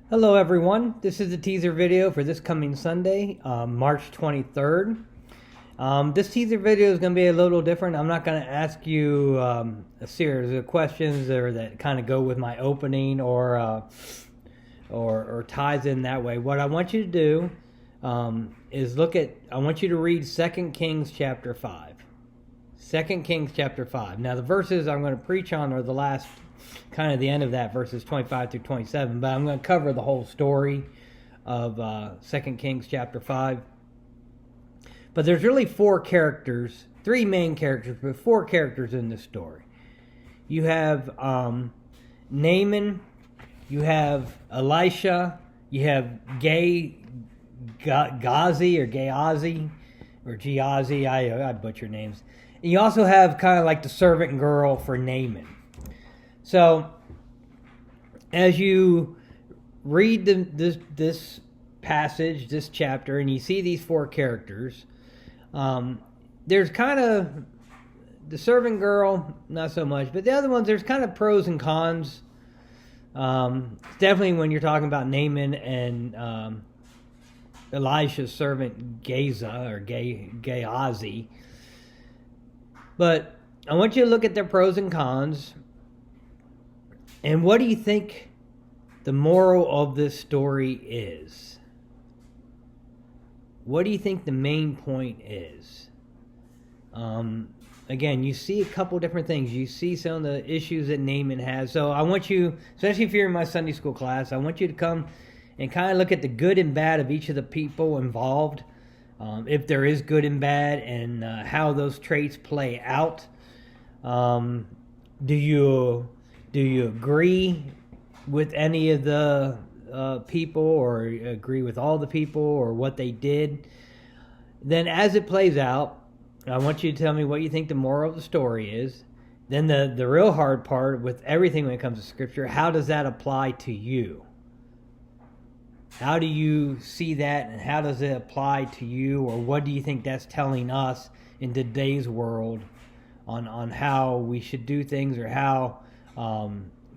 Hello everyone, this is a teaser video for this coming Sunday, March 23rd. This teaser video is going to be a little different. I'm not going to ask you a series of questions that kind of go with my opening or ties in that way. What I want you to do is I want you to read 2 Kings chapter 5. 2 Kings chapter 5. Now the verses I'm going to preach on are the last, kind of the end of that, verses 25 through 27, but I'm going to cover the whole story of 2 Kings chapter 5. But there's really four characters, three main characters, but four characters in this story. You have Naaman, you have Elisha, you have Gazi or Gehazi or Gehazi, I butcher names. And you also have kind of like the servant girl for Naaman. So, as you read this passage, this chapter, and you see these four characters, there's kind of the servant girl, not so much, but the other ones, there's kind of pros and cons. Definitely when you're talking about Naaman and Elisha's servant Gehazi. But I want you to look at their pros and cons. And what do you think the moral of this story is? What do you think the main point is? Again, you see a couple different things. You see some of the issues that Naaman has. So I want you, especially if you're in my Sunday school class, I want you to come and kind of look at the good and bad of each of the people involved. If there is good and bad, and how those traits play out. Do you agree with any of the people, or agree with all the people, or what they did? Then as it plays out, I want you to tell me what you think the moral of the story is. Then the real hard part with everything when it comes to Scripture, how does that apply to you? How do you see that, and how does it apply to you, or what do you think that's telling us in today's world on how we should do things, or how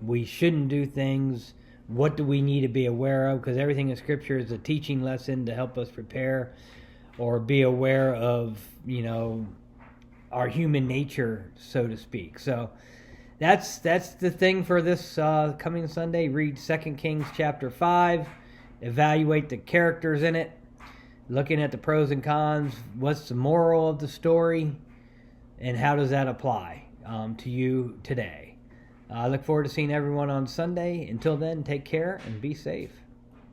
we shouldn't do things? What do we need to be aware of? Because everything in Scripture is a teaching lesson to help us prepare or be aware of, our human nature, so to speak. So that's the thing for this coming Sunday. Read 2 Kings chapter 5. Evaluate the characters in it. Looking at the pros and cons. What's the moral of the story? And how does that apply to you today? I look forward to seeing everyone on Sunday. Until then, take care and be safe.